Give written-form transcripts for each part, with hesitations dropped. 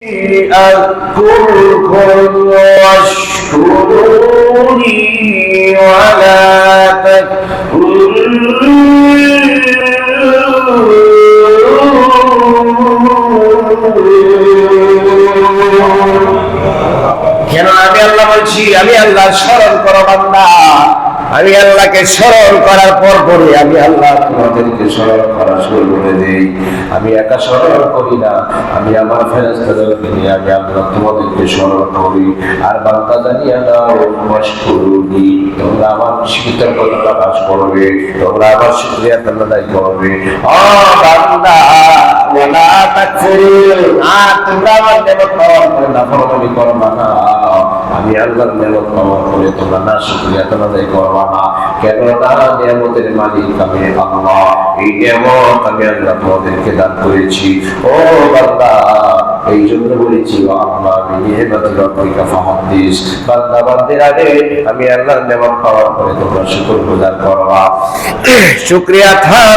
أذكركم واشكروني ولا কেন আমি আল্লাহ বলছি, আমি আল্লাহ স্মরণ করো বান্দা। আমি আল্লাহকে স্মরণ করার পর পরে আমি আল্লাহ তোমাদেরকে স্মরণ করা শুরু করে দেই। আমি একা স্মরণ করি না, আমি আমার ফেরেশতাদেরকে নিয়ে আমি আল্লাহ তোমাদেরকে স্মরণ করি। আর বান্দা জানিয়ে দাও, ওয়াশকুরুনি, তোমরা আমার কৃতজ্ঞতা প্রকাশ করবে, তোমরা আমার শুকরিয়া আদায় করবে। ও বান্দা, ওয়ালা তাকফুরুন, আর তোমরা আমার নেমত পাওয়ার পরে নাফরমানি করবা না। আমি আল্লাহর নেমত পাওয়ার পরে তোমরা না শুকরিয়া আদায় করবা না। কেন না? নিয়ামতের মালিক আমি আল্লাহ, এই নিয়ামত আমি আল্লাহ তোমাদেরকে দান করেছি। ও বান্দা, এই জন্য বলেছি আল্লাহ বান্দা বান্দির আগে আমি আল্লাহর নেমত পাওয়ার পরে তোমরা শুকর গুজার করবা, শুকরিয়া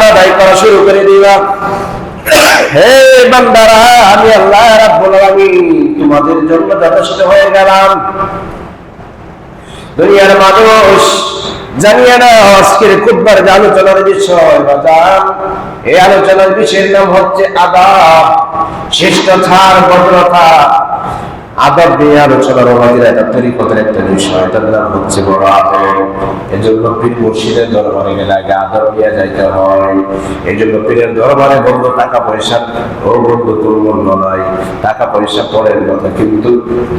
আদায় করা শুরু করে দিবা। হে বান্দারা, আমি আল্লাহ রাব্বুল আলামিন তোমাদের জন্য যথেষ্ট হয়ে গেলাম। দুনিয়ার মানুষ জানিয়ে না, আজকের খুতবার যে আলোচনার বিষয় বাজান, এই আলোচনার বিষয়ের নাম হচ্ছে আদব, শিষ্টাচার, ভদ্রতা। আদব নিয়ে আলোচনার আমাদের একটা তরিকতের একটা বিষয়, এটার নাম হচ্ছে বড় আদব। এজন্য পীর মুর্শিদের দরবারে গেলে আগে আদব নিয়ে যাইতে হয়। এই জন্য পীরের দরবারে বলবো টাকা পয়সা, ও বলবো তোর মূল্য নাই, টাকা পয়সা পরের কথা, কিন্তু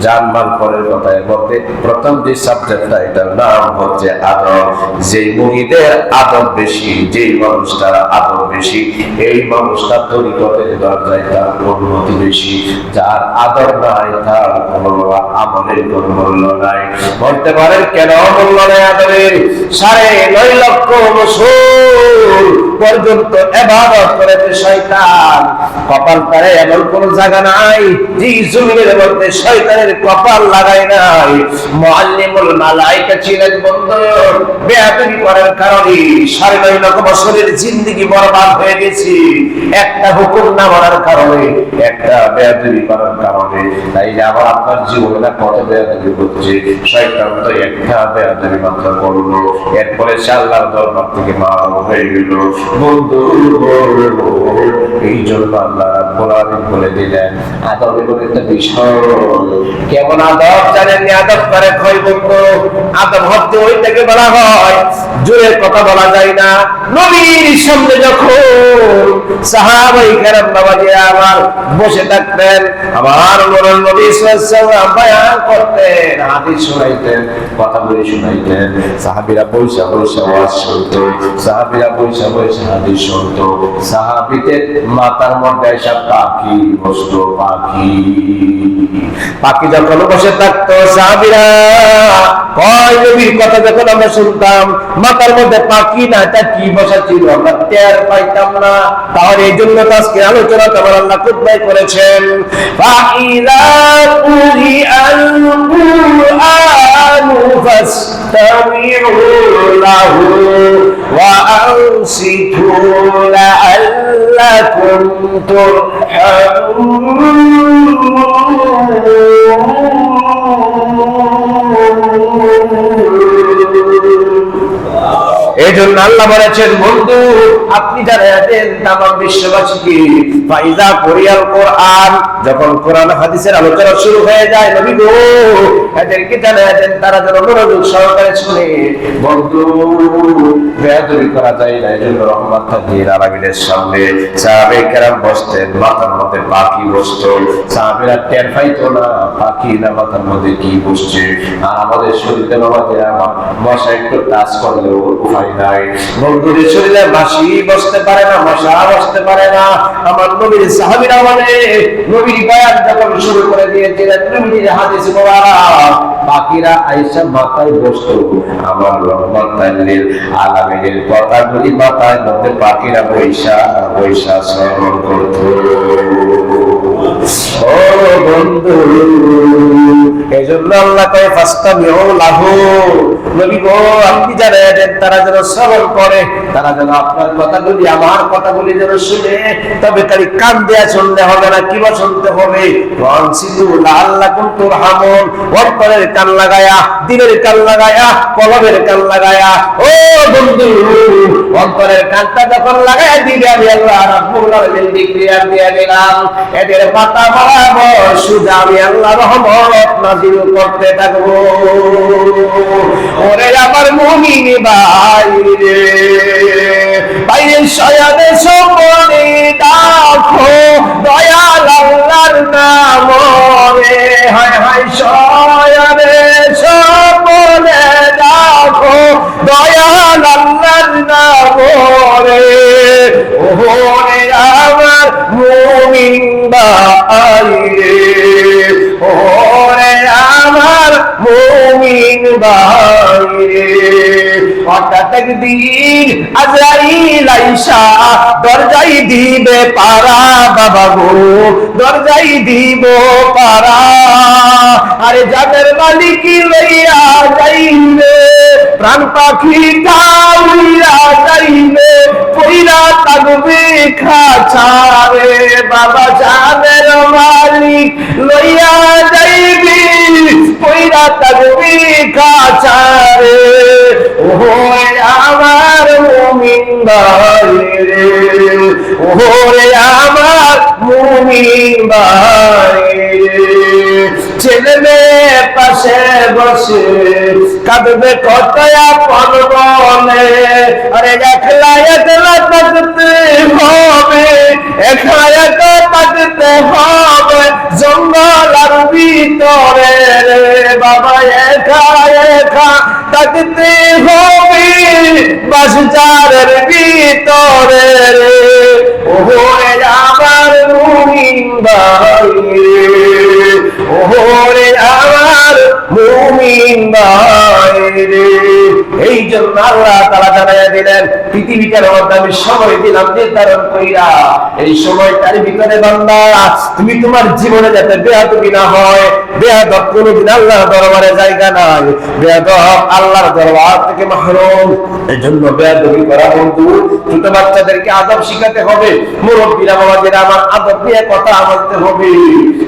জানমাল পরের কথা। এর মধ্যে প্রথম যে সাবজেক্টটা, এটার নাম হচ্ছে আদব। যেই মুরিদের আদব বেশি, যেই মানুষটার আদব বেশি, এই মানুষটার তরিকতের দরজায় তার উন্নতি বেশি। যার আদব নাই, তার আমলের কোন মূল্য নাই। বলতে পারেন কেন মূল্য নাই আদরের? 9.5 লক্ষ বছর পর্যন্ত ইবাদত করেছে শয়তান। কপাল পারে এমন কোন জায়গা নাই যে জমিনের মধ্যে শয়তানের কপাল লাগায় নাই। মুআল্লিমুল মালায়েকা ছিলেন বন্ধু, বেয়াদবি করার কারণে 9.5 লক্ষ বছরের জিন্দেগি বরবাদ হয়ে গেছে, একটা হুকুম না মানার কারণে, একটা বেয়াদবি করার কারণে। তাই আবার আপনার জীবনে না কত বেয়াদবি হচ্ছে, শয়তান তো একটা বেয়াদবি মাত্র করলো, এরপরে সে আল্লাহর দরবার থেকে মারা হয়ে গেল। বন্ধু, এই জন্য আল্লাহ রাব্বুল আলামিন বলে দিলেন আদবের একটা বিষয়। কেমন আদব জানেন? আদব করে কয় বন্ধু, আদব হচ্ছে ওইটাকে বলা হয় জোরে কথা বলা যায় না। নবীর সামনে যখন সাহাবায়ে কেরাম বাবাজিরা আমার বসে থাকতেন, আমার নূরের নবী সাল্লাল্লাহু আলাইহি ওয়াসাল্লাম বয়ান করতেন, হাদিস শোনাইতেন, কথা বলে শোনাইতেন। সাহাবীরা বসে বসে ওয়াজ শুনতো, সাহাবীরা বসে বসে হাদিস শুনতো। সাহাবীদের মাথার মধ্যে এসব পাখি বসতো, পাখি যখন বসে থাকতো, সাহাবীরা কয় নবীর কথা যখন আমরা শুনতাম, মাথার মধ্যে পাখি না, এটা কি বসা ছিল আমরা টের পাইতাম না। তাহলে এই জন্য তো আজকে আলোচনা তোমার আল্লাহ খুতবায় করেছেন, ফাইলা কুরিআল কুরআনু ফাসতামিউ লাহু ওয়া আনসিতু লাআল্লাকুম এই জন্য আল্লাহ বলেছেন বন্ধু, আপনি জানিয়ে দেন তামাম বিশ্ববাসীকে, ফাইজা কুরিয়াল কোরআন, যখন কোরআন হাদিসের আলোচনা শুরু হয়ে যায়, নবী গো এদেরকে জানিয়ে দেন তারা যেন মনোযোগ সহকারে শুনে। বন্ধু, বেয়াদবি করা যায় না। এই জন্য রহমাতুল আলামিনের সামনে সাহাবায়ে কেরাম বসতেন, মাথার মধ্যে পাখি বসতো। সাহাবীরা টের পাইতো না পাখি না মাথার মধ্যে কি বসছে। আর আমাদের শরীরে বাবাজিরা মশা একটু টাচ করলেও উপায় নাই। বন্ধুদের শরীরে মাছি বসতে পারে না, মশা বসতে পারে না। আমার নবীর সাহাবীরা বলে, নবীর বয়ান যখন শুরু করে দিয়েছিলেন, নবীর হাদিস মোবারক, পাখিরা আয়েশা মাথায় বসতো। আমার রহমাতুল আলামিনের কথাগুলি মাথার মধ্যে পাখিরা বৈশা বৈশা শ্রবণ করতো। ও বন্ধু, এজন্য আল্লাহ কয় ফাস্তামিউ লাহু, নবী গো আপনি জানায় দেন তারা যেন শ্রবণ করে, তারা যেন আপনার কথাগুলি আমার কথাগুলি যেন শুনে, তবে খালি কান দেয়া শুনলে হবে না, কিবা শুনতে হবে ওয়ানসিতু লাআল্লাকুম তুরহামুন, অন্তরের কান লাগায়া, দিলের কান লাগায়া, কলবের কান লাগায়া। ও বন্ধু, অন্তরের কানটা যখন লাগায়া দিবে আমি আল্লাহ রাব্বুল আলামিন ডিক্লিয়ার দিয়ে দিলাম, এদের পাতা বরাবর সুজা আমি আল্লাহ রহমত নাযিল করতে থাকবো। ওরে আমার মুমিন ভাই রে, বাইরে শয়ানে সম্বনে ডাকো দয়াল আল্লাহর নাম রে, হায় হায় শয়ানে সম্বনে ডাকো দয়াল আল্লাহর নাম রে। ওরে আমার মুমিন ভাই রে, ওরে আমার মুমিন ভাই রে, হঠাৎ একদিন আজরাইল আইসা দরজাই দিবে পারা, বাবা গো দরজাই দিব পারা। আরে জানের মালিক লইয়া যাইবে, প্রাণ পাখিটা উইরা যাইবে, পইরা থাকবে খাঁচারে, বাবা জানের মালিক লইয়া যাইবে, পইরা থাকবে খাঁচারে। ওরে আমার মুমিন ভাই রে, ওরে আমার মুমিন ভাই রে, ছেলে মেয়ে পাশে বসে কাঁদবে কত আপন বলে, আরে একলা একলা থাকতে হবে, একলা একলা থাকতে হবে জঙ্গল আর ভিতরে রে, বাবা একা একা থাকতে হবে বাজারের ভিতরে রে। ওরে আমার মুমিন ভাই রে, ওরে আমার মুমিন ভাই রে। এই জন্য আল্লাহ তাআলা জানাইয়া দিলেন পৃথিবীটার মধ্যে আমি সময় দিলাম নির্ধারণ কইরা, এই সময়টার ভিতরে বান্দা তুমি তোমার জীবনে যাতে বেয়াদবি না হয়, বেয়াদব কোনদিন আল্লাহর দরবারে জায়গা নাই, বেয়াদব আল্লাহর দরবার থেকে মাহরুম। এজন্য বেয়াদবি করা বন্ধু, ছোট বাচ্চাদেরকে আদব শিখাতে হবে, মুরব্বিরা বাবাজিরা আমার আদব নিয়ে কথা বলতে হবে,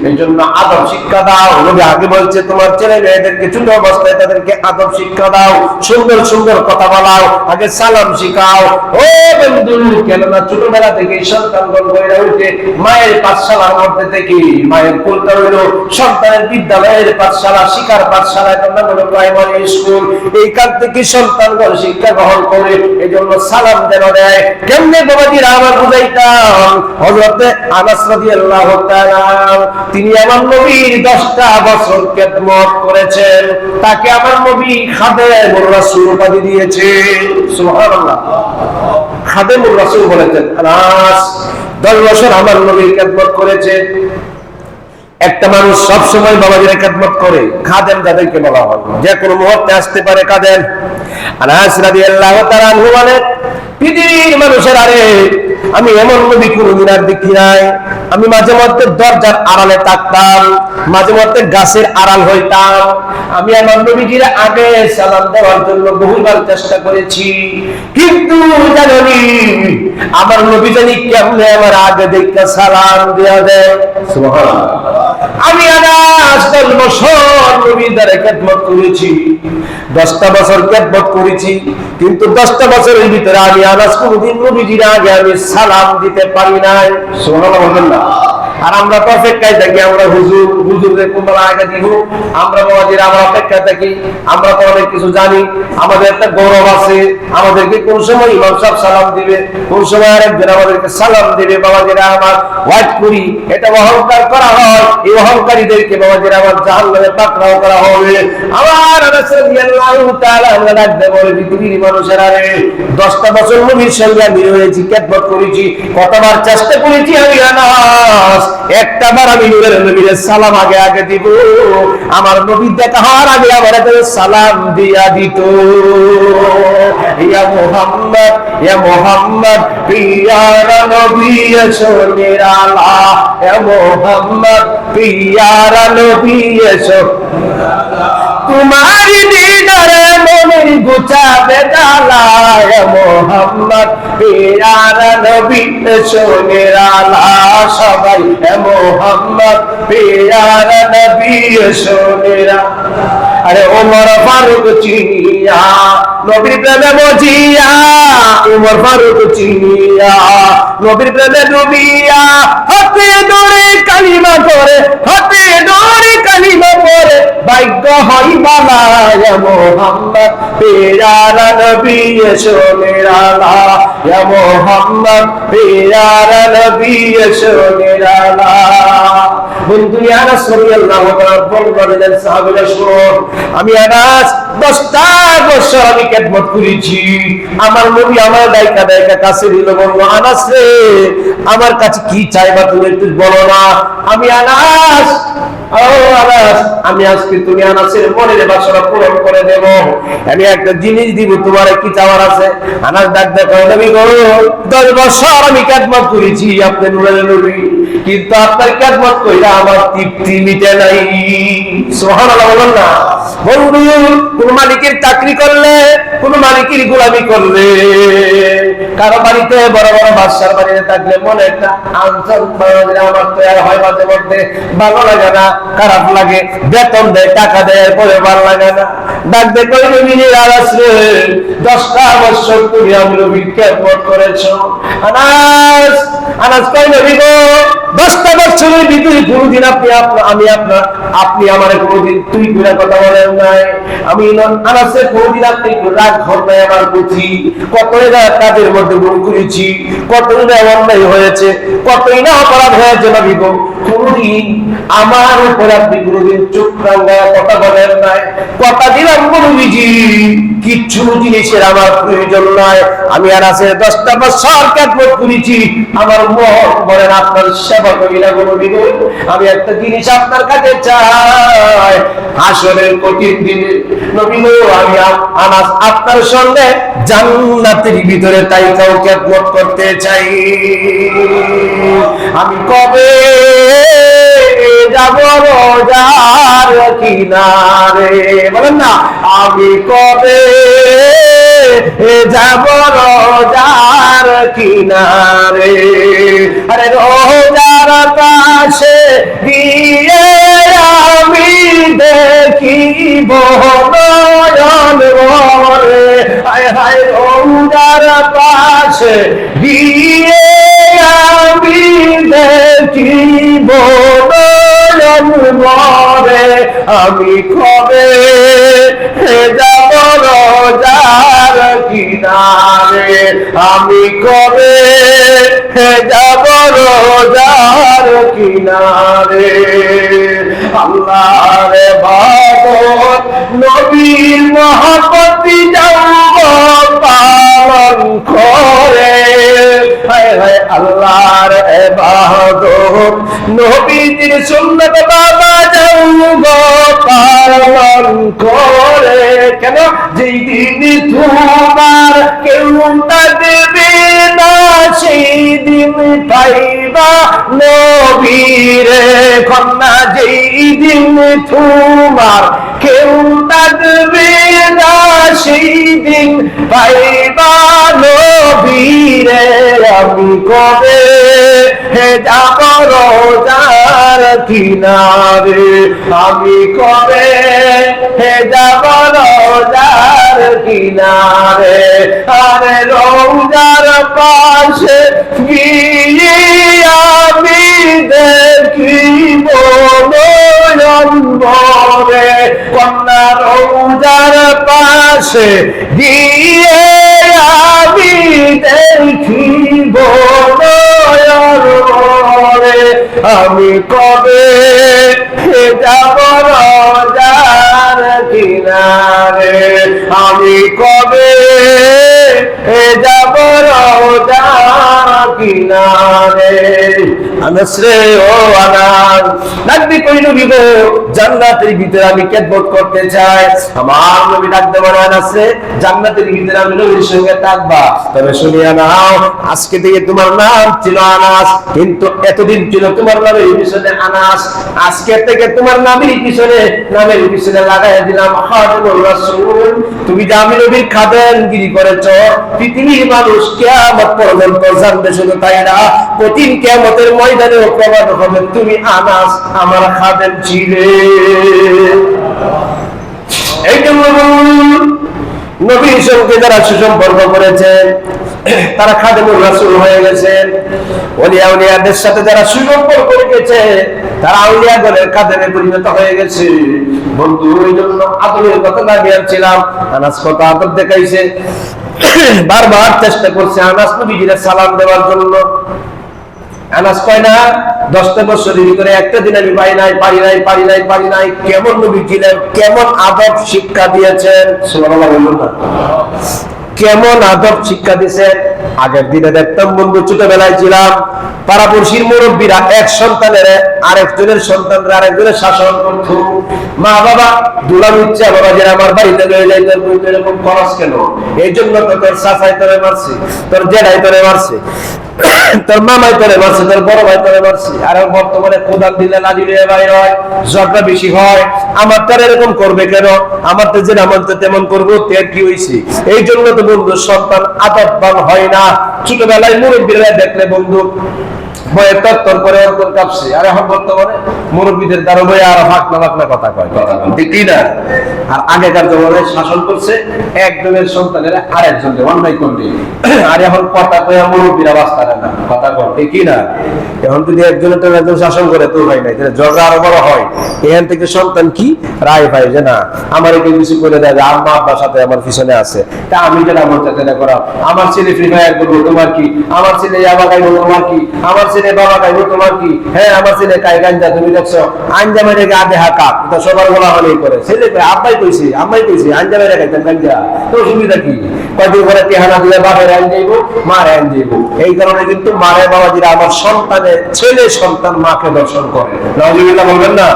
এজন্য আদব শিক্ষা দাও। নবী আগে বলছে তোমার ছেলে মেয়েদেরকে ছোট অবস্থায় তাদেরকে আদব শিক্ষা দাও, সুন্দর সুন্দর কথা বলাও, আগে সালাম শিখাও। ও বন্ধু, কেননা ছোটবেলা থেকে সন্তানগণ গড়ে ওঠে মায়ের পাঠশালার মধ্যে থেকে, মায়ের কোলটা হইল সন্তানের বিদ্যালয়ের পাঠশালা, শিক্ষার পাঠশালা, প্রাইমারি স্কুল, এইখান থেকে সন্তানগণ শিক্ষা গ্রহণ করে। এই জন্য সালাম যেন দেয়। কেমনে বাবাজিরা আমার বুঝাইতাম, হযরতে আনাস রাদিয়াল্লাহু তাআলা তিনি আমার নবীর 10টা বছর খেদমত করেছেন, তাকে আমার নবী খাদেমুর রাসূল উপাধি দিয়েছে। সুবহানাল্লাহ, খাদেমুর রাসূল বলেছেন আনাস 10 বছর আমার নবীর খেদমত করেছে। একটা মানুষ সব সময় বাবাজির খেদমত করে, খাদেম যাদেরকে বলা হয়, যে কোনো মুহূর্তে আসতে পারে খাদেম। আনাস রাদিয়াল্লাহু তাআলা আনহু বলেন পৃথিবীর মানুষের আরে আমি এমন নবী কোনদিন আর দেখি নাই। আমি মাঝে মধ্যে দরজার আড়ালে থাকতাম, মাঝে মধ্যে গাছের আড়াল হইতাম। আমি আমার নবীজির আগে সালাম দেওয়ার জন্য বহুবার চেষ্টা করেছি, কিন্তু জানি আমার নবী জানি কেমনে আমার আগে দেখে সালাম দেয়া দেয়। সুবহানাল্লাহ, আমি আনাস 10 বছর নবীর দ্বারা খেদমত করেছি, 10টা বছর খেদমত করেছি, কিন্তু 10টা বছরের ভিতরে আমি আনাস কোনদিন নবীজির আগে আমি সালাম দিতে পারি নাই। সুবহানাল্লাহ বলবেন না? আর আমরা তো অপেক্ষায় থাকি, আমরা হুজুরদের কোনবার আগে দিব, আমরা বাবাজিরা আমরা অপেক্ষা থাকি। আমরা তো অনেক কিছু জানি, আমাদের একটা গৌরব আছে, আমাদেরকে কোন সময় ইমাম সাহেব সালাম দিবে, কোন সময় আরেকজন আমাদেরকে সালাম দিবে, বাবাজিরা আমার ওয়াইট করি, এটা অহংকার করা হয়। এই অহংকারীদেরকে বাবাজিরা আমার জাহান্নামে পাকড়াও করা হবে। আমার আনাস রাদিয়াল্লাহু তাআলা ডাকতে বলে পৃথিবীর মানুষেরা রে, 10টা বছর নবীর সঙ্গে আমি রয়েছি, খেদমত করেছি, কতবার চেষ্টা করেছি আমি আনাস একটা বার আমি নূরের নবীর সালাম আগে আগে দিব, আমার নবী দেখা হওয়ার আগে আমার সালাম দিয়া দিত। ইয়া মুহাম্মদ, ইয়া মুহাম্মদ, পিয়ারা নবী এসো নিরালা, ইয়া মুহাম্মদ, পিয়ারা নবী এসো, তোমারি দিদারে মনের গুছাবে জালা, ইয়া মুহাম্মদ, পিয়ারা নবী এসো নিরালা, সবাই ইয়া মুহাম্মদ, পিয়ারা নবী এসো নিরালা। আরে ওমর ফারুক চিনিয়া নবীর প্রেমে মজিয়া, ওমর ফারুক চিনিয়া নবীর প্রেমে ডুবিয়া, হাতে ধরে কালিমা করে, হাতে ধরে কালিমা করে ভাগ্য হয় বালা, ইয়া মুহাম্মদ, পিয়ারা নবী এসো নিরালা, ইয়া মুহাম্মদ, পিয়ারা নবী এসো নিরালা। বন্ধু আনাস রাদিয়াল্লাহু তাআলা বললেন, সাহাবীরা শুনো, আমি আনাস 10টা বছর আমি খেদমত করেছি, আমার নবী আমার দায়িকা দায়িকা কাছে দিল, বলল আনাস রে আমার কাছে কি চাইবা তুমি একটু বলো না। আমি আনাস, ও আনাস, আমি আজকে তুমি আনাসের মনের বাসনা পূরণ করে দেব, আমি একটা জিনিস দিব, তোমার কি চাওয়ার আছে? আনাস ডাক দেখো, নবী গো 10 বছর আমি খেদমত করেছি আপনি নূরের নবী, কিন্তু আপনার খেদমত কইরা আমার তৃপ্তি মিটে নাই। সুবহানাল্লাহ বলেন না। বন্ধু কোন মালিকের চাকরি করলে, কোন মালিকের গোলামি করলে, কারো বাড়িতে বড় বড় বাদশার বাড়িতে থাকলে মনে একটা আনসার আমার তো আর হয় মাঝে মধ্যে ভালো লাগে না, খারাপ লাগে, বেতন দেয় টাকা দেয় পরে ভালো লাগে না, ডাক দে কই নবীর আলাস রে 10টা বছর তুমি আমার নবীর খেদমত করেছো। আনাস, আনাস কই নবী গো 10টা বছরের ভিতরে কোনদিন আপনি আমার কোনদিন তুই করে কথা বলেন নাই, আমি আনাসে কোনদিন আপনি রাগ ঘর নাই আমার বুঝি, কতই না কাজের মধ্যে ভুল করেছি, কতই না অন্যায় হয়েছে, কতই না অপরাধ হয়েছে নবী গো, কোনদিন আমার উপরে আপনি কোনদিন চোখ রাঙায় কথা বলেন নাই। কথা দিলাম নবীজি কিচ্ছু জিনিসের আমার প্রয়োজন নাই, আমি আনাসের 10টা বছর খেদমত করেছি, আমার মন বলেন আপনার সেবা করি না নবী গো। আমি একটা জিনিস আপনার কাছে চাই, হাসরের কঠিন দিনে নবী গো আমি আনাস আপনার সঙ্গে জান্নাতের ভিতরে তাইকাও খেদমত করতে চাই। আমি কবে যাব রোজার কিনারে, বলেন না, আমি কবে যাব রোজার কিনারে, আরে রোজার পাশে গিয়ে আমি দেখিব নয়ন ভরে, হায় হায় রোজার পাশে গিয়ে আমি দেখিব নয়ন ভরে, আমি কবে যাব রোজার কিনারে, আমি কবে যাব রোজার কিনারে। আল্লাহর ইবাদত নবীর মহব্বতি যাব পালন করে, হায় হায় আল্লাহর ইবাদত নবীর সুন্নাত বাবা যাব পালন করে। কেন? যেই দিন তোমার কেউ থাকবে না সেই দিন পাইবা নবীরে কন্যা, যেই দিন তোমার কেউ থাকবে না সেই দিন পাইবা নবীরে, আমি কবে যাব রোজার কিনারে, আমি কবে যাব রোজার কিনারে, আরে রোজার পাশে গিয়ে আমি দেখিব নয়ন ভরে, কন্যা রোজার পাশে গিয়ে আমি দেখিব নয়ন ভরে, আমি কবে যাব রোজার কিনারে, আমি কবে যাব রোজার কিনারে। আনাস রে ও আনাস, নবী কই নবী গো, জান্নাতের ভিতরে আমি খেদমত করতে চাই। আমার নবী ডাকতে বলে, আনাস রে, জান্নাতের ভিতরে আমি নবীর সঙ্গে থাকবা, তবে শুনিয়া নাও, আজকে থেকে তোমার নাম ছিল আনাস, কিন্তু এতদিন ছিল তোমার নামের পিছনে আনাস, আজকে থেকে তোমার নামের পিছনে লাগাই দিলাম খাদিমুর রাসূল। তুমি যে আমি নবীর খাদেমগিরি করেছ, পৃথিবীর মানুষ কিয়ামত পর্যন্ত জানবে। শুধু তাই না, কঠিন কিয়ামতের ময়দানে প্রমাণ হবে তুমি আনাস আমার খাদেম ছিলে। এই জন্য নবীর সঙ্গে যারা সুসম্পর্ক করেছেন তারা খাদেমুর রাসূল হয়ে গেছেন। ওলিয়া উলিয়াদের সাথে যারা সুসম্পর্ক রেখেছে তারা আউলিয়াগণের খাদেমে পরিণত হয়ে গেছে। বন্ধু, এই জন্য আদরের কথা লাগিয়েছিলাম, আনাস কত আদর দেখাইছে, বারবার চেষ্টা করছে আনাস নবীজিরে সালাম দেওয়ার জন্য। আনাস কয় না, 10 বছরের ভিতরে একটা দিন আমি পারি নাই। কেমন নবী ছিলেন, কেমন আদব শিক্ষা দিয়েছেন, সুবহানাল্লাহ বলুন না, কেমন আদব শিক্ষা দিয়েছেন। আগের দিনে দেখতাম বন্ধু, ছোটবেলায় ছিলাম, পাড়াপড়শির মুরব্বীরা এক সন্তানের আরেকজনের সন্তানরা আরেকজনের শাসন করত। মা বাবা দুলাম ইচ্ছা, বাবা যে আমার বাড়িতে লয়ে যাই, তোর বই এরকম খরচ কেন? এই জন্য তো তোর চাচাই তোরে মারছে, তোর জেঠাই তোরে মারছে, তোর মামাই তোরে মারছে, তোর বড় ভাই তোরে মারছে। আর বর্তমানে কোদাল দিলে লাজিলে বাইর হয়, ঝগড়া বেশি হয়। আমার তার এরকম করবে কেন? আমার তো যেটা মন তেমন করবো, তের কি হয়েছে? এই জন্য তো বন্ধু সন্তান আদববান হয় না। ছোটবেলায় মুরব্বীরা দেখলে বন্ধু বয়ে তত্তর করে অন্তর কাঁপছে। আর এখন বর্তমানে মুরব্বীদের দ্বারা বয়ে আর ফাঁকনা কথা কয়, ঠিক না? আর আগেকার জমানে শাসন করছে একজনের সন্তানের আরেকজনকে অন্যায় করবে, আর এখন কথা কয়ে মুরব্বীরা বাঁচতে পারে না, কথা কয়, ঠিক না? এখন যদি একজনের একজন শাসন করে তো হয় নাই, ঝগড়া আরো বড় হয়। এখান থেকে সন্তান কি রায় পায় যে না, আমার কেউ কিছু করে দেয়, আম্মা আব্বার সাথে আমার পিছনে আছে, তা আমি যেটা আমার চাতে করা। আমার ছেলে ফ্রি ফায়ার করবো, তোমার কি? আমার ছেলে ইয়াবা খাইবো, তোমার কি? আমার ছেলে বাবা খাইবো, তোমার কি? হ্যাঁ, আমার ছেলে খাই গাঞ্জা, তুমি দেখছো আঞ্জা মেরে আধে হাকা, এটা সবার বলা হলেই করে। ছেলে আব্বাই কইছে, আম্মাই কইছে আঞ্জা মেরে খাইতেন গাঞ্জা, তো সুবিধা কি? কয়দিন পরে টেহানা দিলে বাপের আইন যাইব, মার আইন যাইব। এই কারণে কিন্তু মারে বাবাজিরা আমার সন্তানের ছেলে সন্তান মাকে দর্শন করে, নাউজুবিল্লাহ বলবেন না?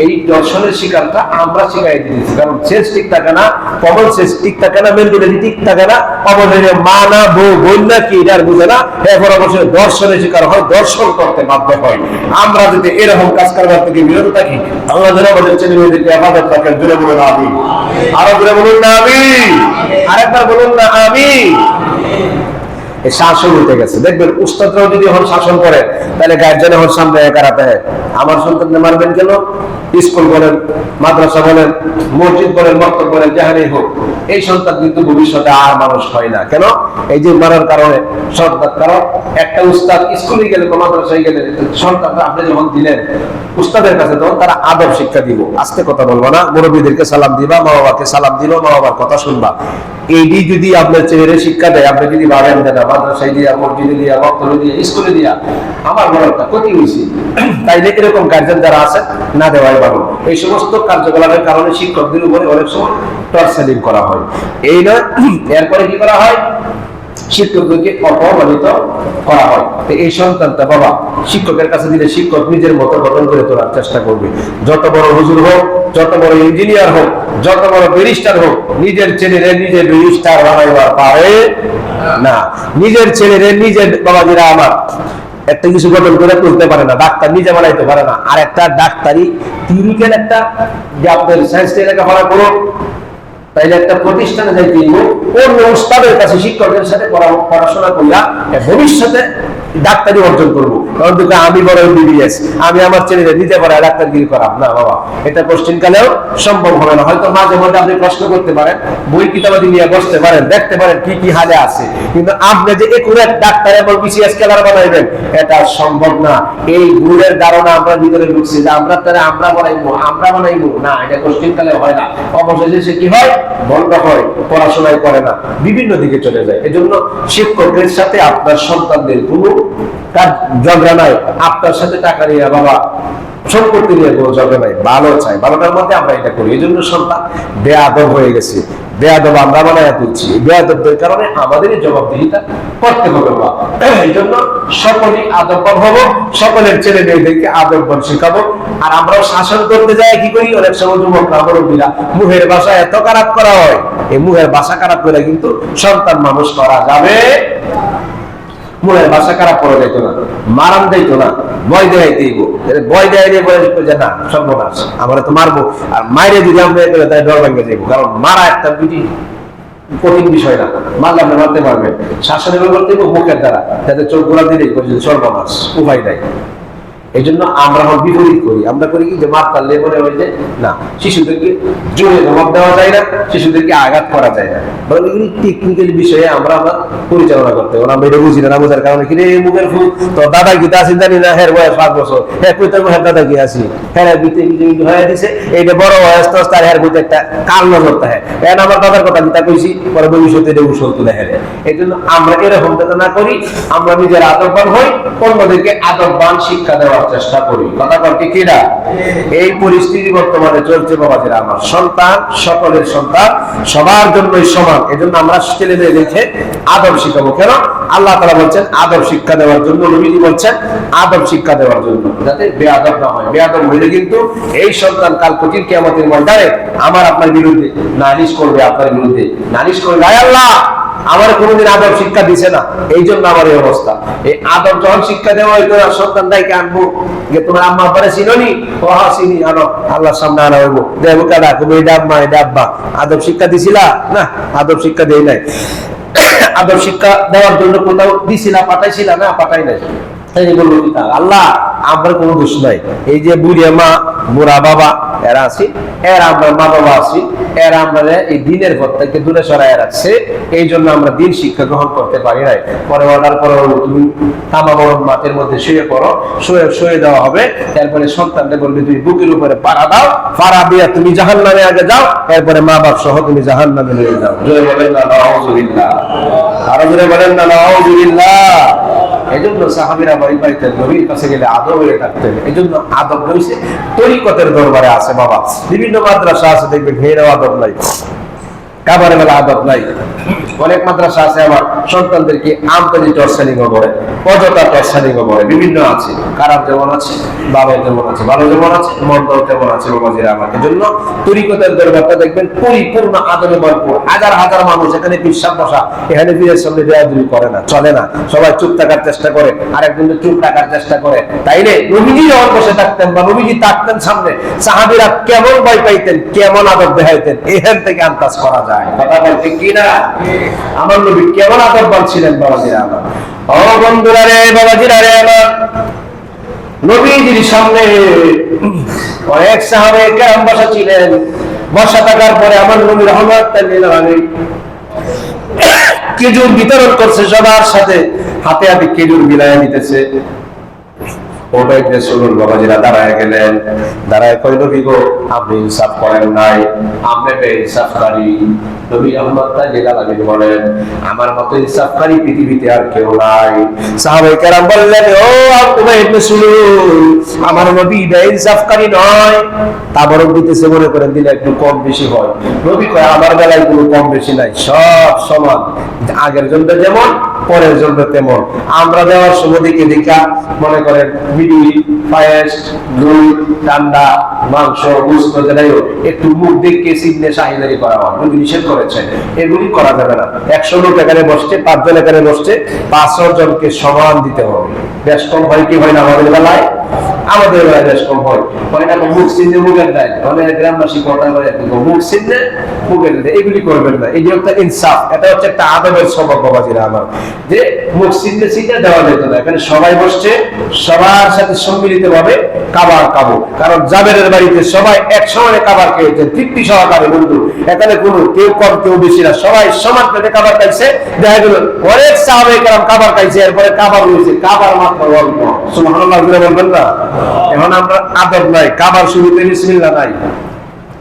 এই দর্শনের শিকারটা আমরা শিখাই দিয়েছি, কারণ শেষ ঠিক থাকে না, কমন শেষ ঠিক থাকে না, মেন্টালিটি ঠিক থাকে না, অবধানে মা না বউ বোন না কি এটা বুঝে না, এখন অবশ্যই দর্শনের শিকার হয়, দর্শন করতে বাধ্য হয়। আমরা যদি এরকম কাজ করবার থেকে বিরত থাকি, আল্লাহ যেন আমাদের ছেলে মেয়েদেরকে হেফাজত রাখেন। জোরে বলুন আমিন, আরো জোরে বলুন না আমিন, আরেকবার বলুন না আমিন। শাসন হতে গেছে, দেখবেন উস্তাদরাও যদি এখন শাসন করে, তাহলে গার্জেন এখন সামনে কারাতে আমার সন্তানকে মারবেন কেন? স্কুল বলেন, মাদ্রাসা বলেন, মসজিদ বলেন, মক্তব বলেন, যেখানেই হোক, এই সন্তান কিন্তু ভবিষ্যতে আর মানুষ হয় না। কেন? এই যে মারার কারণে সন্তান, কারণ একটা উস্তাদ স্কুলে গেলে বা মাদ্রাসায় গেলে সন্তানরা আপনি যখন দিলেন উস্তাদের কাছে, তখন তারা আদব শিক্ষা দিব, আস্তে কথা বলবো না, মুরব্বীদেরকে সালাম দিবা, মা বাবাকে সালাম দিল, মা বাবার কথা শুনবা। এইটি যদি আপনার ছেলেরে শিক্ষা দেয়, আপনি যদি বাড়েন দেন মাদ্রাসায় দিয়া, মসজিদে দিয়া, মক্তবে দিয়া, স্কুলে দিয়া, আমার বড় একটা ক্ষতি হয়েছে। তাইলে এরকম গার্জেন যারা আছেন না দেওয়াই ভালো। এই সমস্ত কার্যকলাপের কারণে শিক্ষকদের উপরে অনেক সময় টর্চারিং করা হয়। এই নয়, এরপরে কি করা হয়? শিক্ষককে অপমানিত করা হয়। এই সন্তানটা বাবা শিক্ষকের কাছে দিলে শিক্ষক নিজের মতো গঠন করে তোলার চেষ্টা করবে। যত বড় হুজুর হোক, যত বড় ইঞ্জিনিয়ার হোক, যত বড় ব্যারিস্টার হোক, নিজের ছেলেরে নিজে ব্যারিস্টার বানাইবার পারে না। নিজের ছেলেরে নিজের বাবাজিরা আমার একটা কিছু গঠন করে তুলতে পারে না, ডাক্তার নিজে বানাইতে পারে না। আর একটা ডাক্তারি থিওরিক্যাল একটা যে আপনার সায়েন্স লেখাপড়া করো, তাইলে একটা প্রতিষ্ঠানে যাইতে অন্য উস্তাদের কাছে শিক্ষকের সাথে পড়াশোনা করিয়া ভবিষ্যতে ডাক্তারি অর্জন করবো। কারণ আমি বড় এমবিবিএস, আমি আমার ছেলেদের দিতে পারে ডাক্তারগিরি করাম না বাবা, এটা কোশ্চিন কালেও সম্ভব হবে না। হয়তো মাঝে মধ্যে আপনি প্রশ্ন করতে পারেন, বই কিতাবাদি নিয়ে বসতে পারেন, দেখতে পারেন কি কি হালে আছে, কিন্তু আপনি যে একুরেট ডাক্তার এবং বিসিএস খেলার বানাইবেন, এটা সম্ভব না। এই ভুলের ধারণা আমরা ভিতরে ঢুকছি যে আমরা তারা আমরা বানাইবো না, এটা কোশ্চিন কালে হয় না। অবশেষে সে কি হয়? বন্ধ হয়, পড়াশোনায় করে না, বিভিন্ন দিকে চলে যায়। এজন্য শিক্ষকের সাথে আপনার সন্তানদের কোনো তার ঝগড়া নাই, আপনার সাথে টাকা নিয়ে বাবা সম্পত্তি নিয়ে কোনো ঝগড়া নাই, ভালো চাই, ভালোটার মধ্যে আমরা এটা করি। এই জন্য সন্তান বেয়াদব হয়ে গেছে, বেয়াদব আমরা বানায় তুলছি। বেয়াদবদের কারণে আমাদেরই জবাবদিহিতা করতে হবে। এই জন্য সকলেই আদববান হব, সকলের ছেলে মেয়েদেরকে আদববান শেখাবো। আর আমরাও শাসন করতে যাই কি করি, অনেক সময় যুবকরা মুরব্বীরা মুখের ভাষা এত খারাপ করা হয়, এই মুখের ভাষা খারাপ করে কিন্তু সন্তান মানুষ করা যাবে। মুখের ভাষা খারাপ করা যাইত না, মারান যাইতো না, ভয় দেখাইতেইব। ভয় দেখাইলে বলে যে না সর্বনাশ, আমরা তো মারবো। আর মাইরে যদি আমরা তাই ডর ভাঙে যাইব, কারণ মারা একটা দুটি কঠিন বিষয় না, মারলে আপনি মারতে পারবেন। শাসনের করতে মুখের দ্বারা, যাতে চোখ গোলা দিলেই সর্বনাশ, উপায় নাই। এই জন্য আমরা বিপরীত করি। আমরা করি কি যে মারতালে মনে হয় যে না, শিশুদেরকে জোরে জবাব দেওয়া যায় না, শিশুদেরকে আঘাত করা যায় না। বরং এগুলি টেকনিক্যাল বিষয়ে আমরা পরিচালনা করতে হবে। আমরা এটা বুঝি না, বোঝার কারণে কি রে মুখের ফুল তো দাদা গীতা আসি জানি না, হ্যাঁ বয়স 5 বছর, হ্যাঁ কই তোর হ্যাঁ দাদা কি আসি, হ্যাঁ গীতে হয়ে দিছে এইটা বড় বয়স তো তার হ্যাঁ বইতে একটা কাল নজর হ্যাঁ হ্যাঁ আমার দাদার কথা গীতা কইছি, পরে ভবিষ্যতে এটা উসল তুলে হ্যাঁ। এই জন্য আমরা এরকম যাতে না করি, আমরা নিজের আদববান হই, অন্যদেরকে আদববান শিক্ষা দেওয়া চেষ্টা করি। কথা বলতে কিনা এই পরিস্থিতি বর্তমানে চলছে বাবাজিরা আমার। সন্তান সকলের সন্তান সবার জন্যই সমান। এজন্য আমরা ছেলেদের দেখে আদব শিখাবো। কেন? আল্লাহ তাআলা বলছেন আদব শিক্ষা দেওয়ার জন্য, নবীজি বলছেন আদব শিক্ষা দেওয়ার জন্য, যাতে বেয়াদব না হয়। বেয়াদব হইলে কিন্তু এই সন্তান কাল কঠিন কিয়ামতের ময়দানে আমার আপনার বিরুদ্ধে নালিশ করবে, আপনার বিরুদ্ধে নালিশ করবে, আয় আল্লাহ আমার কোনোদিন আদব শিক্ষা দিছে না, এই জন্য আমার এই অবস্থা। এই আদব যখন শিক্ষা দেওয়া হইতো না, সন্তানটাকে আনবো যে তোমার আম্মা আব্বারে চিনোনি, ও হ্যাঁ চিনি, আনো আল্লাহর সামনে আনা হইবো, দেখবো কাদা তুমি এটা আম্মা এটা আব্বা, আদব শিক্ষা দিছিলা না? আদব শিক্ষা দেই নাই। আদব শিক্ষা দেওয়ার জন্য কোথাও দিছিলা, পাঠাইছিলা না? পাঠাই নাই। আল্লাহ আমার কোনো দোষ নাই। এই যে বুড়িয়া মা বুড়া বাবা এরা আছি, এরা আমরা মা বাবা আছি, এরা আমরা এই দিনের পর থেকে দূরে সরাই রাখছে, এই জন্য আমরা দিন শিক্ষা গ্রহণ করতে পারি নাই। পরে অর্ডার করো তুমি তামা গরম মাঠের মধ্যে শুয়ে পড়ো, শুয়ে দেওয়া হবে। এরপরে সন্তানকে বলবে তুমি বুকের উপরে পাড়া দাও, পাড়া দিয়ে তুমি জাহান্নামে আগে যাও, এরপরে মা বাপ সহ তুমি জাহান্নামে নিয়ে যাও। জোরে বলেন না নাউযুবিল্লাহ, আরো জোরে বলেন না নাউযুবিল্লাহ। এই জন্য সাহাবীরা ভয় পাইতেন, নবীর কাছে গেলে আদব হয়ে থাকতেন। এই জন্য আদব রয়েছে তরিকতের দরবারে আছে বাবা। বিভিন্ন মাদ্রাসা আছে দেখবেন ঘেরাও আদব নাই, কাবারে বেলা আদব নাই। অনেক মাদ্রাসা আছে আমার সন্তানদেরকে আমতাজি টর্চারিং করে, অযথা টর্চারিং করে, বিভিন্ন আছে। খারাপ যেমন আছে, ভালো যেমন আছে, ভালো যেমন আছে, মন্দ তেমন আছে বাবাজিরা আমার। এই জন্য তরিকতের দরবারটা দেখবেন পরিপূর্ণ আদবে ভরপুর। হাজার হাজার মানুষ এখানে বিশ্বাস বসা, এখানে পীরের সামনে দেয়াদুরি করে না, চলে না। সবাই চুপ থাকার চেষ্টা করে, আরেকজনের চুপ থাকার চেষ্টা করে। তাইলে নবীজি যখন বসে থাকতেন বা নবীজি থাকতেন সামনে, সাহাবীরা কেমন ভয় পাইতেন, কেমন আদব দেখাইতেন, এখান থেকে আন্দাজ করা যায়। কথা বলতে কিনা আমার নবী কেমন আদববান ছিলেন বাবাজিরা আমার। ও বন্ধুরা রে, বাবাজিরা রে আমার, নবীজির সামনে অনেক সাহাবে কেরাম বসা ছিলেন। বসা থাকার পরে আমার নবী রাহমাতুল্লিল আলাইহি খেজুর বিতরণ করছে সবার সাথে, হাতে হাতে খেজুর বিলায় নিতেছে। ওটাই রাসূলুল্লাহ বাবাজিরা দাঁড়ায় গেলেন, দাঁড়ায় কইল কি গো আপনি ইনসাফ করেন নাই, আপনি বেইনসাফকারী। নবী রাহমাতুল্লাহি আলাইহি বলেন আমার মতো ইনসাফকারী পৃথিবীতে আর কেউ নাই। সাহাবায়ে কেরাম বললেন ও আব্দুল্লাহ ইবনে সুলুল, আমার নবী বেইনসাফকারী নয়, তারপরও দিতেছে মনে করেন দিলে একটু কম বেশি হয়। নবী কয় আমার বেলায় কোনো কম বেশি নাই, সব সমান, আগের জন্য যেমন পরের জন্য তেমন। আমরা দেওয়ার সময় দিকে দেখা মনে করেন মিডুই, পায়েস, দই, ঠান্ডা, মাংস, গোশত যেটাই হোক একটু মুখ দেখে সিগনে শাহিদারি করা হয়, নবী নিষেধ করেছেন। এগুলি করা যাবে না। 100 লোক এখানে বসছে, 5 জন এখানে বসছে, 500 জনকে সমান দিতে হবে। বেশ কম হয় কি হয় না আমাদের বেলায়? আমাদের বেলায় বেশ কম হয়। হয় না মুখ চিনতে মুখের দেয়, অনেক গ্রামবাসী কথা বলে মুখ চিনতে মুখের দেয়, এগুলি করবেন না। এই যে একটা ইনসাফ, এটা হচ্ছে একটা আদবের স্বভাব বাবাজিরা আমার, যে মুখ চিনতে চিনতে দেওয়া যেত না। এখানে সবাই বসছে, সবার সাথে সম্মিলিত ভাবে খাবার খাবো। কারণ জাবেরের বাড়িতে সবাই এক সময় খাবার খেয়েছেন তৃপ্তি সহকারে। বন্ধু এখানে কোনো কেউ কম কেউ বেশি না, সবাই সমান পেটে খাবার খাইছে। দেখা গেল অনেক সাহাবায়ে কেরাম খাবার খাইছে, এরপরে খাবার হয়েছে খাবার মাত্র অল্প। সুবহানাল্লাহ বলবেন না? এখন আমরা আদব নাই, খাবার শুরুতে বিসমিল্লাহ নাই,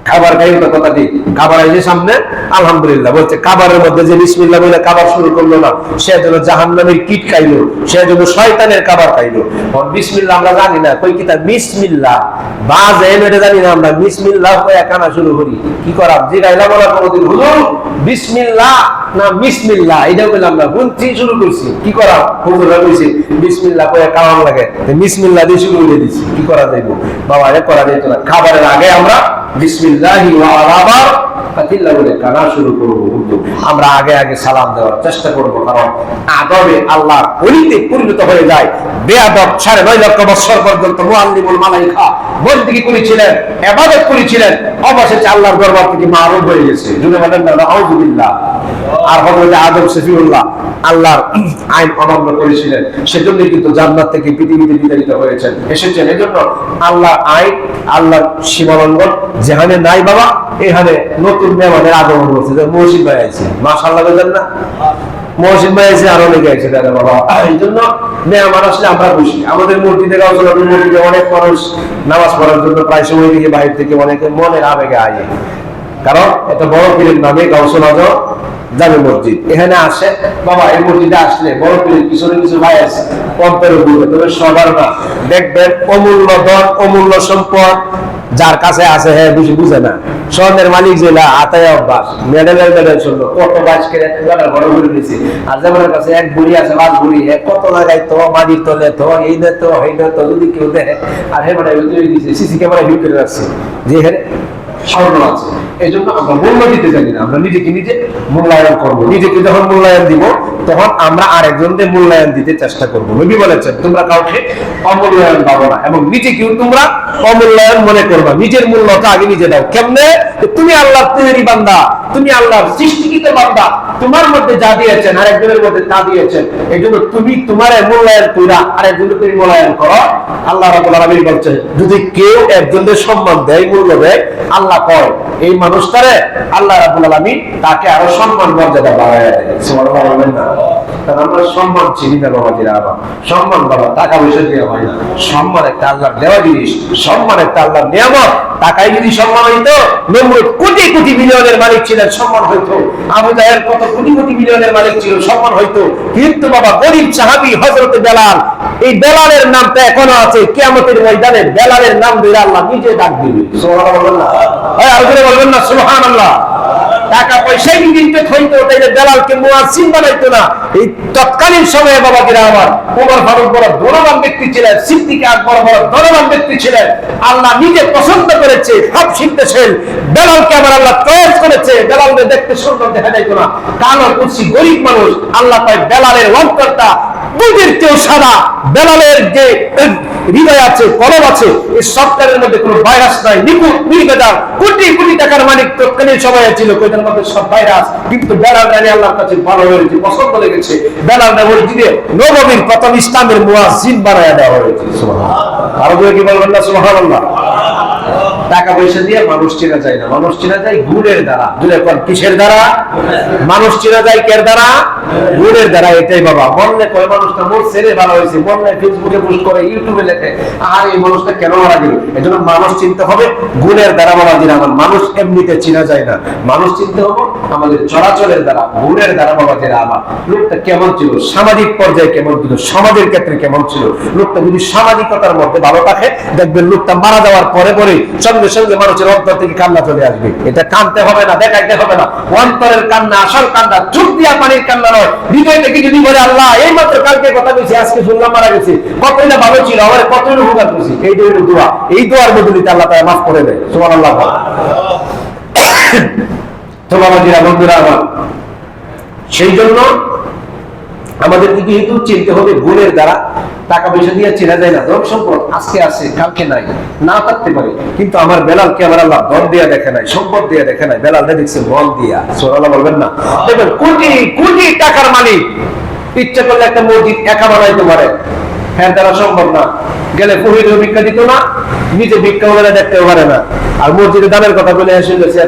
খাবার খাই তো কথা ঠিক, খাবার আইছে সামনে আলহামদুলিল্লাহ বলছে, খাবারের মধ্যে যে বিসমিল্লাহ বলে খাবার শুরু করলো না, সে যেন জাহান্নামের কিট খাইলো, সে যেন শয়তানের খাবার খাইলো। বিসমিল্লাহ আমরা জানি না, কই কিতা বিসমিল্লাহ বা যেন এটা জানি না, আমরা বিসমিল্লাহ কয়ে কানা শুরু করি। কি করা জিগাইলাম না কোনদিন, হুজুর বিসমিল্লাহ না বিসমিল্লাহ এটা বলে আমরা গুনতি শুরু করছি। কি করা হুজুররা কইছে বিসমিল্লাহ কয়ে খাওয়ান লাগে, বিসমিল্লাহ দিয়ে শুরু করে দিছি। কি করা যাইব বাবা, এটা করা যাইতো না। খাবারের আগে আমরা বিসমিল্লাহি ওয়া আলা বারাকাতিল্লাহ বলে কানা শুরু করব। আমরা আগে আগে সালাম দেওয়ার চেষ্টা করব, কারণ আদবে আল্লাহর ওলিতে পরিণত হয়ে যায়। বেয়াদব 9.5 লক্ষ বছর পর্যন্ত মুআল্লিমুল মালায়েকা বন্দেগী করেছিলেন, ইবাদত করেছিলেন, অবশেষে আল্লাহর দরবার থেকে মারুফ হয়ে গেছে। জুনে বলেন না আউযুবিল্লাহ। আর হযরত আদম সফিউল্লাহ আল্লাহর আইন অমান্য করেছিলেন, সেজন্য কিন্তু জান্নাত থেকে পৃথিবীতে বিতাড়িত হয়েছেন, এসেছেন। এজন্য আল্লাহর আইন, আল্লাহর সীমালঙ্ঘন যেখানে নাই বাবা, এখানে নতুন মেহমানের আগমন হচ্ছে। মহসিন ভাই আছে, মাশাআল্লাহ বলেন না, মহসিন ভাই আছে, আরো লেগে আছে দাদা বাবা। এই জন্য মেহমান আসলে আমরা খুশি। আমাদের মসজিদে মসজিদে অনেক মানুষ নামাজ পড়ার জন্য প্রায় সময় থেকে বাইরে থেকে অনেকে মনের আবেগে আয়, কারণ এটা বড় পীরের নামে গাউসুল আজম জামে মসজিদ। এখানে আসে বাবা, এই মসজিদে আসলে বড় পীরের পিছনে কিছু ভাই আছে পম্পের উপরে, তবে সবার না। দেখবেন অমূল্য ধন, অমূল্য সম্পদ যার কাছে আছে, হ্যাঁ বেশি বুঝে না। স্বর্ণের মালিক জেলা আতায় অভ্যাস, মেডেলের মেডেল শুনলো, কত বাজ করে বড় করে দিয়েছে। আর যেমন কাছে এক বুড়ি আছে, লাশ বুড়ি, কত লাগাই তো মাটির তলে তো এই নে তো এই নে তো, যদি কেউ দেখে আর হে মানে দিয়েছে সিসি ক্যামেরা ভিউ করে রাখছে যে এখানে স্বর্ণ আছে। এই জন্য আমরা মূল্য দিতে জানি না, আমরা নিজেকে নিজে মূল্যায়ন করবো। নিজেকে যখন মূল্যায়ন দিব, তখন আমরা আরেকজনদের মূল্যায়ন দিতে চেষ্টা করবো। নবী বলেছেন তোমরা কাউকে অমূল্যায়ন পাবো না, এবং নিজেকেও তোমরা অমূল্যায়ন মনে করবা। নিজের মূল্যটা আগে নিজে দাও। কেমনে? তুমি আল্লাহর তৈরি বান্দা, তুমি আল্লাহর সৃষ্টিকৃত বান্দা, তোমার মধ্যে যা দিয়েছেন আরেকজনের মধ্যে তা দিয়েছেন। এই জন্য তুমি তোমার মূল্যায়ন কইরা আরেকজনকে তুমি মূল্যায়ন করো। আল্লাহ রাব্বুল আলামিন বলছেন, যদি কেউ একজনের সম্মান দেয়, মূল্য দেয়, আল্লাহ কয় এই মানুষটারে আল্লাহ রাব্বুল আলামিন তাকে আরো সম্মান মর্যাদা বাড়ায় দেয়। সুবহানাল্লাহ বলবেন না? কারণ আমরা সম্মান চিনি না বাবাজিরা। আবার সম্মান বাবা টাকা পয়সা দিয়ে হয় না, সম্মান একটা আল্লাহর দেওয়া জিনিস, সম্মান একটা আল্লাহর নিয়ামত। টাকায় যদি সম্মান হইতো, নমরুদ কোটি কোটি মিলিয়নের মালিক ছিলেন, সম্মান হইতো। আবু জাহেল কত কোটি কোটি মিলিয়নের মালিক ছিল, সম্মান হইতো। কিন্তু বাবা গরিব সাহাবী হযরত বেলাল, এই বেলালের নামটা এখনো আছে। কিয়ামতের ময়দানে বেলালের নাম ধরে আল্লাহ নিজে ডাক দিবে। সুবহানাল্লাহ বলবেন না? হয় আল্লাহ বলবেন না সুবহানাল্লাহ? টাকা পয়সাই কিন্তু হইতো, তাইলে বেলালকে মুয়াজ্জিন বানাইতো না। এই তৎকালীন সময়ে বাবাজিরা আমার, ওমর ফারুক বড় ধনবান ব্যক্তি ছিলেন, সিদ্দিক আকবর বড় ধনবান ব্যক্তি ছিলেন। আল্লাহ নিজে পছন্দ করেছে, সব শিখতেছেন। বেলালকে আবার আল্লাহ চয়েস করেছে। বেলালকে দেখতে সুন্দর দেখা যাইতো না, কালো কুচি গরিব মানুষ। আল্লাহ কয় বেলালের অন্তরটা দুধের চেয়েও সাদা। বেলালের যে হৃদয় আছে, কলম আছে, এই সফটওয়্যারের মধ্যে কোনো ভাইরাস নাই, নিখুঁত নির্ভেজাল। কোটি কোটি টাকার মালিক তৎকালীন সময়ে ছিল, কয়টার মধ্যে সব ভাইরাস। কিন্তু বেলাল রানী আল্লাহর কাছে ভালো হয়েছে, পছন্দ লেগেছে। বেলাল মসজিদে নববীর প্রথম ইসলামের মুয়াজ্জিন বানায়া দেওয়া হয়েছে। সুবহানাল্লাহ। আরো কি বলবেন না সুবহানাল্লাহ? টাকা পয়সা দিয়ে মানুষ চেনা যায় না, মানুষ চেনা যায় গুণের দ্বারা। কিসের দ্বারা? মানুষ চেনা যায় কের দ্বারা? গুণের দ্বারা। এটাই বাবা। মনে কয় মানুষটা মোর ছেলে ভালো হয়েছে, মনে ফেসবুকে পোস্ট করে, ইউটিউবে লেখে, আর এই মানুষটা কেন মারা গেল। এজন্য মানুষ চিনতে হবে গুণের দ্বারা। বাবা দিন আমার মানুষ এমনিতে চেনা যায় না, মানুষ চিনতে হবে আমাদের চলাচলের দ্বারা, গুণের দ্বারা। বাবা দিন আমার লোকটা কেমন ছিল, সামাজিক পর্যায়ে কেমন ছিল, সমাজের ক্ষেত্রে কেমন ছিল। লোকটা যদি সামাজিকতার মধ্যে ভালো থাকে, দেখবেন লোকটা মারা যাওয়ার পরে পরে সঙ্গে সঙ্গে মানুষের অন্তর থেকে কান্না চলে আসবে। এটা কানতে হবে না, দেখাইতে হবে না। অন্তরের কান্না, আসল কান্না, চোখ দিয়া পানির কান্না নয়। হৃদয় থেকে যদি বলে আল্লাহ এই মাত্র কালকে কথা বলছি, আজকে শুনলাম মারা গেছে, কতই না ভালো ছিল, আমার কতই না উপকার করছি, এইটাই হলো দোয়া। এই দোয়ার বদলিতে আল্লাহ তাআলা মাফ করে দেয়। সুবহানাল্লাহ। তো বাবাজিরা, বন্ধুরা আমার, সেই জন্য আমাদেরকে কিন্তু চিনতে হবে গুণের দ্বারা। টাকা পয়সা দিয়ে চেনা যায় না। ধন সম্পদ আজকে আছে, কালকে নাই, না থাকতে পারে। কিন্তু আমার বেলালকে আমার আল্লাহ ধন দিয়া দেখে নাই, সম্পদ দিয়া দেখে নাই, বেলালকে দেখছে মন দিয়া। সুবহানাল্লাহ বলবেন না? দেখবেন কোটি কোটি টাকার মালিক ইচ্ছা করলে একটা মসজিদ একা বানাইতে পারে, হ্যাঁ তারা সম্ভব না। গেলে পুরোহিত ভিক্ষা দিত না, নিজে ভিক্ষা বলে দেখতেও পারে না। আর মসজিদে দানের কথা বলে এসে গেছে,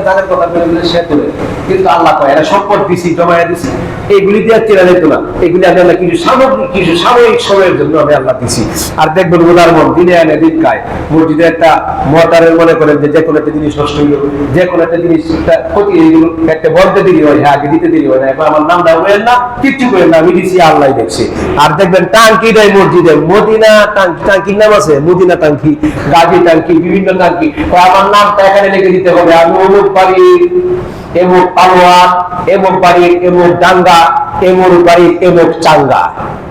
দানের কথা বলে সে তুলে কিন্তু আল্লাহ কয় এরা সম্পদ দিছি, জমায়া দিছি, এইগুলি দিয়ে চেনা যেত না, এগুলি আমি আল্লাহ কিছু সাময়িক সময়ের জন্য আমি আল্লাহ দিছি। আর দেখবেন উদাহরণ দিনে আনে দিন খায়। মসজিদে একটা মোয়াতারের মনে করেন যে কোনো একটা জিনিস নষ্ট হইল, যে কোনো একটা জিনিস ক্ষতি হয়ে গেল, একটা বলতে দেরি হয়, হ্যাঁ আগে দিতে দেরি হয় না, এখন আমার নামটা বলেন না, কিচ্ছু করেন না, আমি দিছি, আল্লাহ দেখছি। আর দেখবেন টাঙ্কি দেয় মসজিদে, মদিনা টাঙ্কি, টাঙ্কির নাম আছে মদিনা টাঙ্কি, গাজী টাঙ্কি, বিভিন্ন টাঙ্কি, আমার নামটা এখানে লিখে দিতে হবে, আমি অমুক বাড়ির এমুক পালোয়ান, এমুক বাড়ির এমুক ডাঙ্গা, এমুক বাড়ির এমুক চাঙ্গা।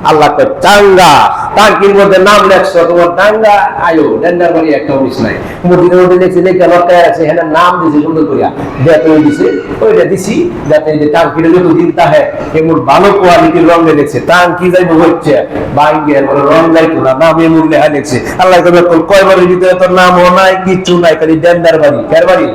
আল্লাহ কয় চাঙ্গা, টাঙ্কির মধ্যে নাম লেখছো, তোমার ডাঙ্গা আয়ো ডেন্ডার বাড়ি একটা অফিস নাই, মসজিদের মধ্যে লিখছে লেখা লটকায় আছে, হ্যাঁ নাম দিছে সুন্দর করিয়া বেতন দিছে, ওইটা দিছি যাতে এই যে টাঙ্কিটা যত দিন তাহে এমন ভালো কোয়ালিটির রঙে লেখছে, টাঙ্কি যাইব হচ্ছে বাইঙ্গের রং যাইতো না, নাম এমন লেখা লেখছে। আল্লাহ কয় তোর কয়বারের ভিতরে তোর নামও নাই, কিচ্ছু নাই, খালি ডেন্ডার বাড়ি। কার বাড়ি?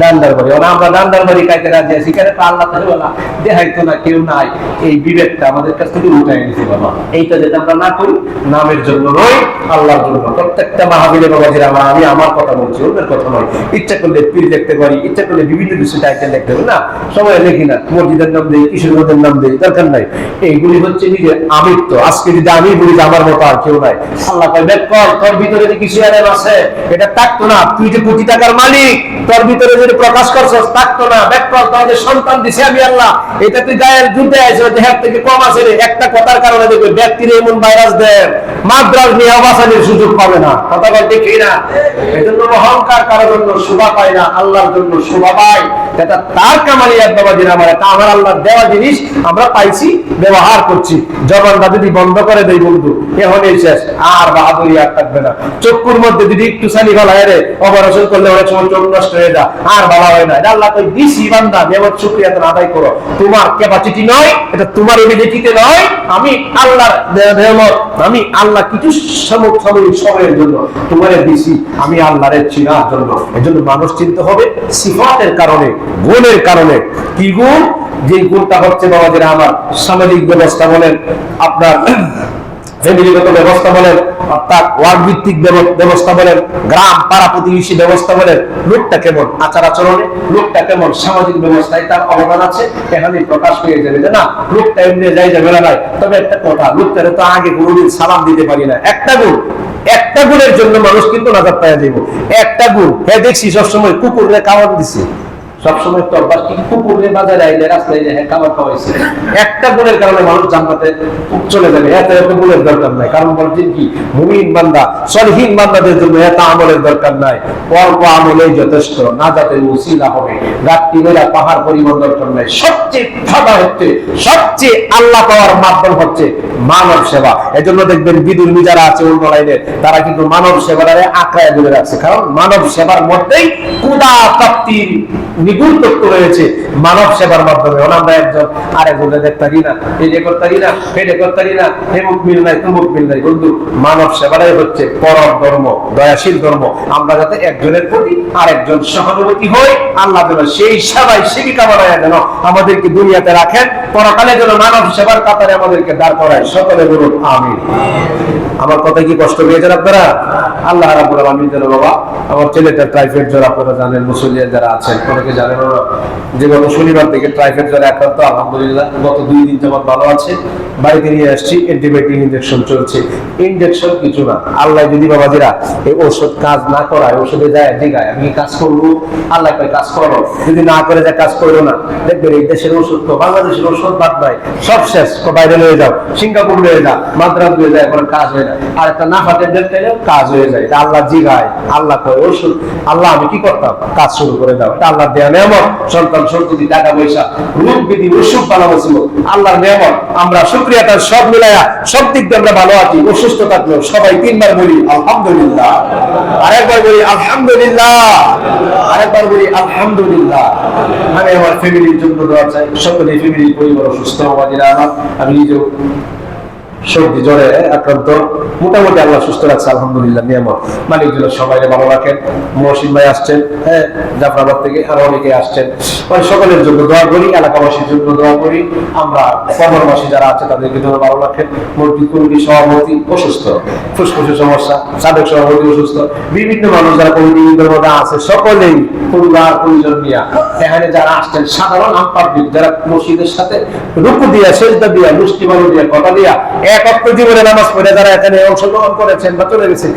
ডান্ডার বাড়ি। আমরা ডান্ডার বাড়ি খাইতে রাজি আছি, কেন? আল্লাহ তাআলা দেখাইতো না কেউ নাই, এই বিবেকটা আমাদের কাছ থেকে উঠাই নিতে বাবা। এইটা যেটা আমরা না করি, নামের জন্য নয়, আল্লাহর জন্য। প্রত্যেকটা মাহফিলে বাবাজিরা আমি আমার কথা বলছি, ওদের কথা নয়। ইচ্ছা করলে পীর লিখতে পারি, ইচ্ছা করলে বিভিন্ন কিছু টাইটেল লিখতে পারি, না সময় লিখি না, মসজিদের নাম দেই, কিশোরগঞ্জের নাম দেই, দরকার নাই। এইগুলি হচ্ছে নিজের আমিত্ব। আজকে যদি আমি বলি যে আমার মতো আর কেউ নাই, আল্লাহ কয় বের কর, তোর ভিতরে যে কিছু আছে এটা থাকতো না, তুই যে কোটি টাকার মালিক, তোর ভিতরে যদি প্রকাশ করছস থাকতো না, ব্যাক কর, তোর যে সন্তান দিছে আমি আল্লাহ, এটা তুই গায়ের যুদ্ধে আইছো, দেহের থেকে কম আছে রে, একটা কথার কারণে দেখবে ব্যক্তির এমন ভাইরাস দেন মাদ্রাজ নিয়ে অবাসানের সুযোগ পাবে না। কথা বলতে কি না? এজন্য অহংকার কারোর জন্য শোভা পায় না, আল্লাহর জন্য শোভা পায়। এটা তার কামালিয়াত বাবাজির, আমার এটা আমার আল্লাহর দেওয়া জিনিস, আমরা পাইছি, ব্যবহার করছি। জবানটা যদি বন্ধ করে দেই বন্ধু, এখনই শেষ, আর বাহাদুরি আর থাকবে না। চক্ষুর মধ্যে যদি একটু সালি ফেলা হেরে অপারেশন করলে অনেক সময় চোখ নষ্ট হয়ে যায়, আর ভালো হয় না। আল্লাহ তো দিছি বান্দা, নেমত শুকরিয়া তো আদায় করো। তোমার ক্যাপাসিটি নয়, এটা তোমার এবিলিটিতে নয়, আমি আল্লাহর নেমত, আমি আল্লাহ কিছু সময়ের জন্য তোমারে দিছি, আমি আল্লাহর চিনার জন্য। এজন্য মানুষ চিনতে হবে সিফাতের কারণে, গুণের কারণে। কি গুণ? যে গুণটা হচ্ছে বাবাজিরা আমার সামাজিক ব্যবস্থা বলেন, আপনার ফ্যামিলিগত ব্যবস্থা বলেন, অর্থাৎ ওয়ার্ড ভিত্তিক ব্যবস্থা বলেন, গ্রাম পাড়া প্রতিবেশী ব্যবস্থা বলেন, লোকটা কেমন আচার আচরণে, লোকটা কেমন সামাজিক ব্যবস্থায় তার অবদান আছে, এখানে প্রকাশ পেয়ে যাবে যে না লোকটা এমনি যাই যাবে না। তবে একটা কথা, লোকটারে তো আগে কোনোদিন সালাম দিতে পারি না। একটা গুণ, একটা গুণের জন্য মানুষ কিন্তু নাজাত পাইয়া যাইব। একটা গুণ, হ্যাঁ দেখছি সবসময় কুকুরে খাওয়ান দিছে, সবসময় তো অভ্যাস কি কুকুরে বাজারে আইলে রাস্তায় হ্যাঁ খাবার খাওয়াইছে। একটা গুণের কারণে মানুষ জান্নাতে চলে যাবে, এত গুণের দরকার নাই। কারণ বলছেন কি, মুমিন বান্দা সলিহিন বান্দাদের জন্য এত আমলের দরকার নাই, অল্প আমলেই যথেষ্ট, নাজাতের উসিলা হবে। গাছটি মেলা পাহাড় পরিমাণ দরকার নাই। সবচেয়ে ফাঁদা হচ্ছে, সবচেয়ে আল্লাহ পাওয়ার মাধ্যম হচ্ছে মানব সেবা। এজন্য দেখবেন বিদুর্মী যারা আছে অন্য লাইনের, তারা কিন্তু মানব সেবারে আঁকড়ায় ধরে রাখছে। কারণ মানব সেবার মধ্যেই ক্ষুধা প্রাপ্তির নিগুণ তত্ত্ব রয়েছে মানব সেবার মাধ্যমে। আমরা একজন আরেকজনে দেখতারি না, এই যে করতারি না, পেটে করতারি না, হেমুক মিল নাই, তুমুক মিল নাই। বন্ধু, মানব সেবাটাই হচ্ছে পরম ধর্ম, দয়াশীল ধর্ম। আমরা যাতে একজনের প্রতি আরেকজন সহানুভূতি হই, আল্লাহ যেন সেই সেবায় সেবিকা বানায় যেন আমাদেরকে দুনিয়াতে রাখেন, পরকালে যেন মানব সেবার কাতারে আমাদেরকে দাঁড় করায়। সকলে বলুন আমিন। আমার কথা কি কষ্ট পেয়েছেন আপনারা? আল্লাহ রাব্বুল আলামিন যেন বাবা আমার ছেলেটা ট্রাইফয়েড জ্বর, আপনারা জানেন, মুসলিয়া যারা আছেন অনেকে জানেন যে গত শনিবার থেকে ট্রাইফয়েড জ্বরে আক্রান্ত। আলহামদুলিল্লাহ গত 2 দিন যাবত ভালো আছে, বাড়িতে নিয়ে আসছি, অ্যান্টিবায়োটিক ইনজেকশন চলছে। ইনজেকশন কিছু না, আল্লাহ যদি বাবাজিরা এই ওষুধ কাজ না করায়, ওষুধে যায় জিগায় আমি কাজ করবো, আল্লাহ কয় কাজ করো, যদি না করে যায় কাজ করো না। দেখবেন এই দেশের ওষুধ তো, বাংলাদেশের ওষুধ বাদ নাই, সব শেষ। বাইরে নিয়ে যাও, সিঙ্গাপুর নিয়ে যাও, মাদ্রাজ নিয়ে যায়, এখন কাজ হয় না। আর একটা না ফাটে দেখতে কাজ হয়ে যায়। আল্লাহ জিগায়, আল্লাহ কয় ওষুধ, আল্লাহ আমি কি করতাম, কাজ শুরু করে দাও। এটা আল্লাহর দেয়া নিয়ামত। সন্তান সন্ততি, টাকা পয়সা, রোগ বিধি, অসুখ বানানো ছিল আল্লাহর নিয়ামত। আমরা শুকরিয়া তার সব মিলায়া সব দিক দিয়ে আমরা ভালো আছি। অসুস্থ থাকলেও সবাই 3 বার বলি আলহামদুলিল্লাহ, আরেকবার বলি আলহামদুলিল্লাহ, আরেকবার বলি আলহামদুলিল্লাহ। আমি আমার ফ্যামিলির জন্য দোয়া চাই, সকলে ফ্যামিলির পরিবার অসুস্থ হওয়া। আমি নিজেও সর্দি জ্বরে আক্রান্ত, মোটামুটি আল্লাহ সুস্থ রাখছে, আলহামদুলিল্লাহ নিয়ামত। মালিক যেন সবাই ভালো রাখেন। মহসিন ভাই আসছেন, হ্যাঁ, জাফরাবাদ থেকে, আর অনেকে আসছেন। সকলের জন্য দোয়া করি, এলাকাবাসীর জন্য দোয়া করি। আমরা কবরবাসী যারা আছে তাদেরকে যেন ভালো রাখেন। মসজিদ কমিটির সভাপতি অসুস্থ, ফুসফুসের সমস্যা, সাবেক সভাপতি অসুস্থ, বিভিন্ন মানুষ যারা কমিটির মধ্যে আছে সকলেই পরিবার পরিজন নিয়ে এখানে যারা আসছেন, সাধারণ আম পাবলিক যারা মসজিদের সাথে রুকু দিয়া, সেজদা দিয়া, মুষ্টি বালু দিয়া, কথা দিয়া এক অক্ত জীবনে নামাজ পড়ে যারা এখানে অংশগ্রহণ করেছেন বা চলে গেছেন,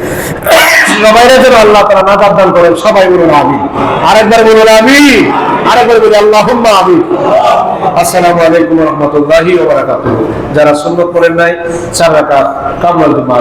সবাই যেন আল্লাহ তাআলা নাজাত দান করেন। সবাই বলুন আমিন। আরেকবার বলুন আমিন। আরেকবার বলি আল্লাহুম্মা আমিন। আসসালামু আলাইকুম ওয়া রাহমাতুল্লাহি ওয়া বারাকাতুহু। যারা সুন্নাত পড়েন নাই 4 রাকাত কামরাল জুমা